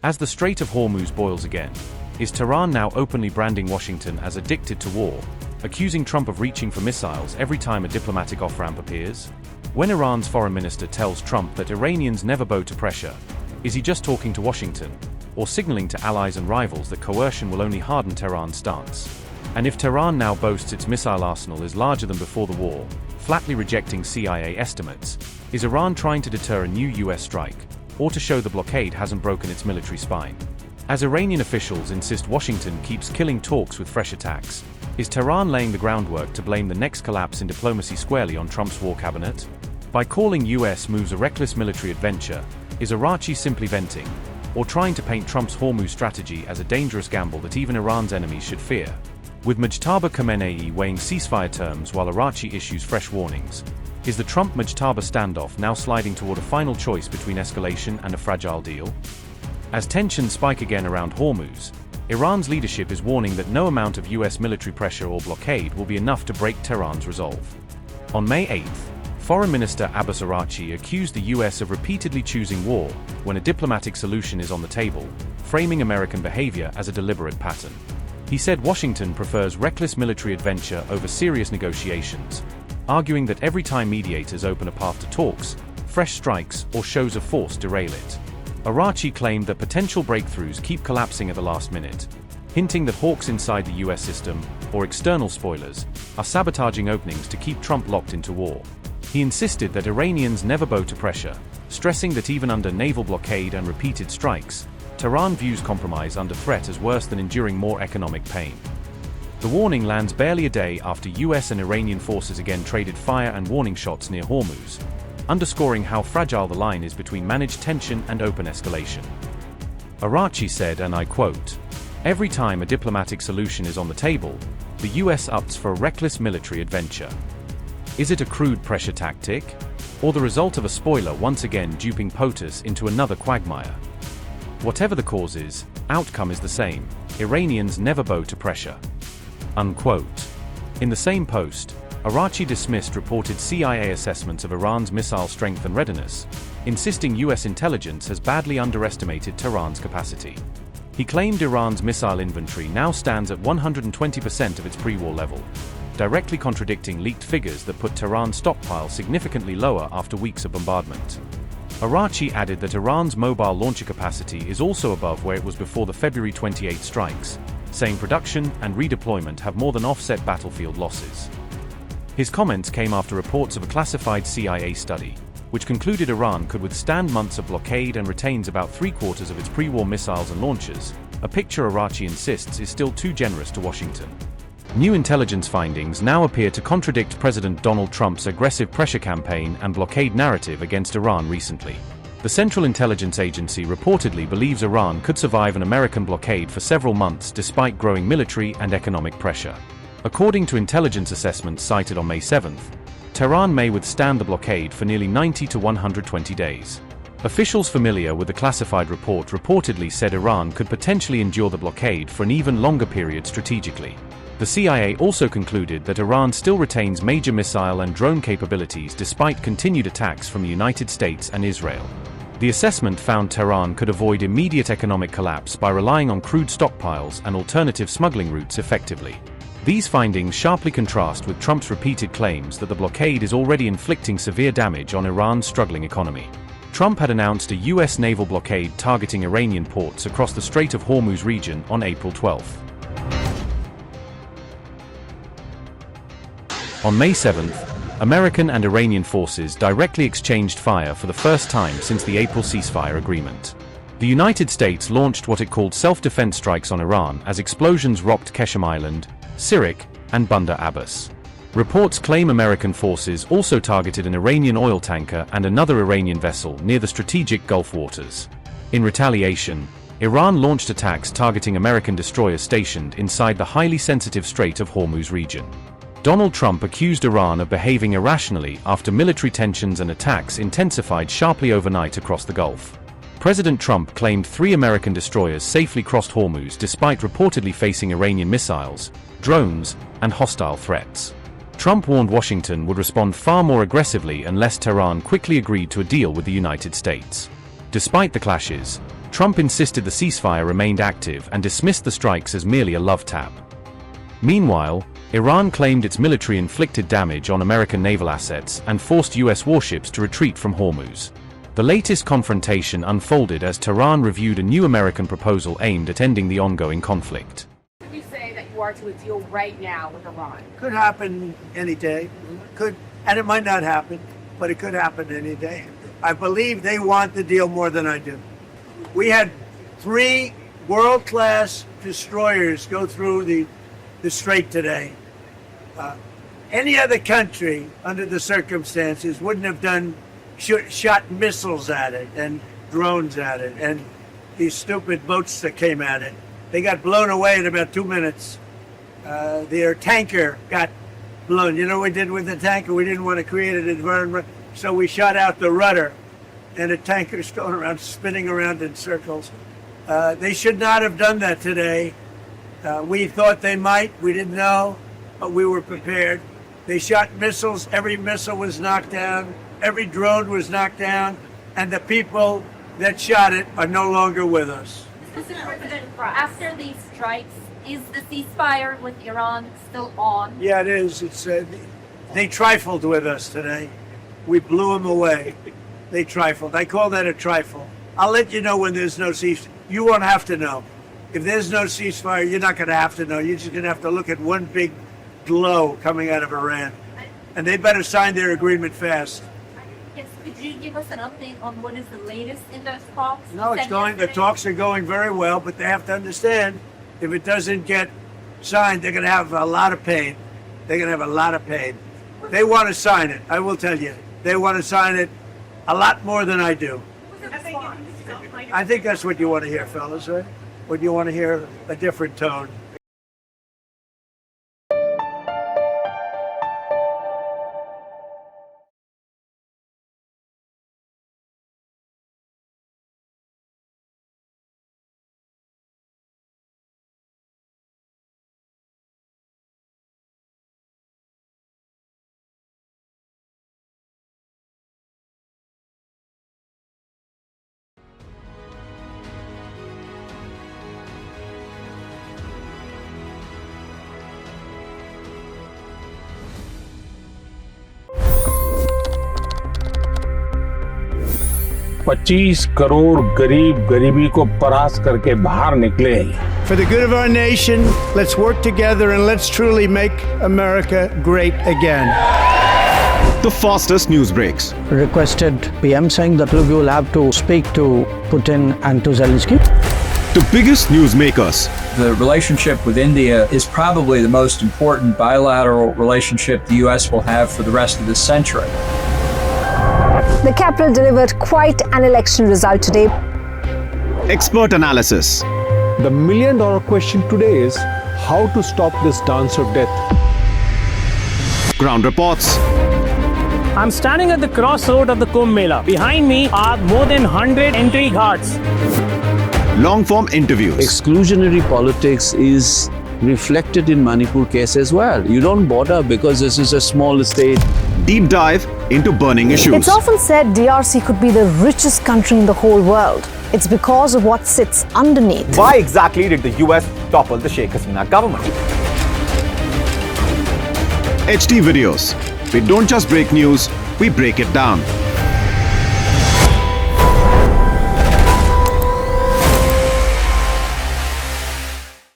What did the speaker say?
As the Strait of Hormuz boils again, is Tehran now openly branding Washington as addicted to war, accusing Trump of reaching for missiles every time a diplomatic off-ramp appears? When Iran's foreign minister tells Trump that Iranians never bow to pressure, is he just talking to Washington, or signaling to allies and rivals that coercion will only harden Tehran's stance? And if Tehran now boasts its missile arsenal is larger than before the war, flatly rejecting CIA estimates, is Iran trying to deter a new US strike, or to show the blockade hasn't broken its military spine? As Iranian officials insist Washington keeps killing talks with fresh attacks, is Tehran laying the groundwork to blame the next collapse in diplomacy squarely on Trump's war cabinet? By calling US moves a reckless military adventure, is Araghchi simply venting, or trying to paint Trump's Hormuz strategy as a dangerous gamble that even Iran's enemies should fear? With Mujtaba Khamenei weighing ceasefire terms while Araghchi issues fresh warnings, is the Trump-Mujtaba standoff now sliding toward a final choice between escalation and a fragile deal? As tensions spike again around Hormuz, Iran's leadership is warning that no amount of US military pressure or blockade will be enough to break Tehran's resolve. On May 8, Foreign Minister Abbas Araghchi accused the US of repeatedly choosing war when a diplomatic solution is on the table, framing American behavior as a deliberate pattern. He said Washington prefers reckless military adventure over serious negotiations, arguing that every time mediators open a path to talks, fresh strikes or shows of force derail it. Araghchi claimed that potential breakthroughs keep collapsing at the last minute, hinting that hawks inside the US system, or external spoilers, are sabotaging openings to keep Trump locked into war. He insisted that Iranians never bow to pressure, stressing that even under naval blockade and repeated strikes, Tehran views compromise under threat as worse than enduring more economic pain. The warning lands barely a day after US and Iranian forces again traded fire and warning shots near Hormuz, underscoring how fragile the line is between managed tension and open escalation. Araghchi said, and I quote, "Every time a diplomatic solution is on the table, the US opts for a reckless military adventure. Is it a crude pressure tactic? Or the result of a spoiler once again duping POTUS into another quagmire? Whatever the cause is, outcome is the same: Iranians never bow to pressure." Unquote. In the same post, Araghchi dismissed reported CIA assessments of Iran's missile strength and readiness, insisting US intelligence has badly underestimated Tehran's capacity. He claimed Iran's missile inventory now stands at 120% of its pre-war level, directly contradicting leaked figures that put Tehran's stockpile significantly lower after weeks of bombardment. Araghchi added that Iran's mobile launcher capacity is also above where it was before the February 28 strikes, saying production and redeployment have more than offset battlefield losses. His comments came after reports of a classified CIA study, which concluded Iran could withstand months of blockade and retains about three-quarters of its pre-war missiles and launchers, a picture Araghchi insists is still too generous to Washington. New intelligence findings now appear to contradict President Donald Trump's aggressive pressure campaign and blockade narrative against Iran recently. The Central Intelligence Agency reportedly believes Iran could survive an American blockade for several months despite growing military and economic pressure. According to intelligence assessments cited on May 7, Tehran may withstand the blockade for nearly 90 to 120 days. Officials familiar with the classified report reportedly said Iran could potentially endure the blockade for an even longer period strategically. The CIA also concluded that Iran still retains major missile and drone capabilities despite continued attacks from the United States and Israel. The assessment found Tehran could avoid immediate economic collapse by relying on crude stockpiles and alternative smuggling routes effectively. These findings sharply contrast with Trump's repeated claims that the blockade is already inflicting severe damage on Iran's struggling economy. Trump had announced a US naval blockade targeting Iranian ports across the Strait of Hormuz region on April 12. On May 7, American and Iranian forces directly exchanged fire for the first time since the April ceasefire agreement. The United States launched what it called self-defense strikes on Iran as explosions rocked Qeshm Island, Sirik, and Bandar Abbas. Reports claim American forces also targeted an Iranian oil tanker and another Iranian vessel near the strategic Gulf waters. In retaliation, Iran launched attacks targeting American destroyers stationed inside the highly sensitive Strait of Hormuz region. Donald Trump accused Iran of behaving irrationally after military tensions and attacks intensified sharply overnight across the Gulf. President Trump claimed 3 American destroyers safely crossed Hormuz despite reportedly facing Iranian missiles, drones, and hostile threats. Trump warned Washington would respond far more aggressively unless Tehran quickly agreed to a deal with the United States. Despite the clashes, Trump insisted the ceasefire remained active and dismissed the strikes as merely a love tap. Meanwhile, Iran claimed its military inflicted damage on American naval assets and forced U.S. warships to retreat from Hormuz. The latest confrontation unfolded as Tehran reviewed a new American proposal aimed at ending the ongoing conflict. You say that you are to a deal right now with Iran. Could happen any day. Could, and it might not happen, but it could happen any day. I believe they want the deal more than I do. We had 3 world-class destroyers go through the strait today. Any other country, under the circumstances, wouldn't have shot missiles at it and drones at it and these stupid boats that came at it. They got blown away in about 2 minutes. Their tanker got blown. You know what we did with the tanker? We didn't want to create an environment, so we shot out the rudder, and the tanker's going around, spinning around in circles. They should not have done that today. We thought they might. We didn't know, but we were prepared. They shot missiles. Every missile was knocked down. Every drone was knocked down. And the people that shot it are no longer with us. Mr. President, after these strikes, is the ceasefire with Iran still on? Yeah, it is. They trifled with us today. We blew them away. They trifled. I call that a trifle. I'll let you know when there's no ceasefire. You won't have to know. If there's no ceasefire, you're not going to have to know. You're just going to have to look at one big glow coming out of Iran. And they better sign their agreement fast. Yes, could you give us an update on what is the latest in those talks? No, the talks are going very well, but they have to understand, if it doesn't get signed, they're going to have a lot of pain. They're going to have a lot of pain. They want to sign it, I will tell you. They want to sign it a lot more than I do. I think that's what you want to hear, fellas, right? What you want to hear, a different tone. $25 crore गरीब गरीबी को परास्त करके बाहर निकले। For the good of our nation, let's work together and let's truly make America great again. The fastest news breaks. Requested PM saying that look, you will have to speak to Putin and to Zelensky. The biggest news makers. The relationship with India is probably the most important bilateral relationship the U.S. will have for the rest of this century. The capital delivered quite an election result today. Expert analysis. The million-dollar question today is how to stop this dance of death. Ground reports. I'm standing at the crossroad of the Kumbh Mela. Behind me are more than 100 entry ghats. Long-form interviews. Exclusionary politics is reflected in Manipur case as well. You don't bother because this is a small state. Deep dive into burning issues. It's often said DRC could be the richest country in the whole world. It's because of what sits underneath. Why exactly did the US topple the Sheikh Hasina government? HT videos. We don't just break news, we break it down.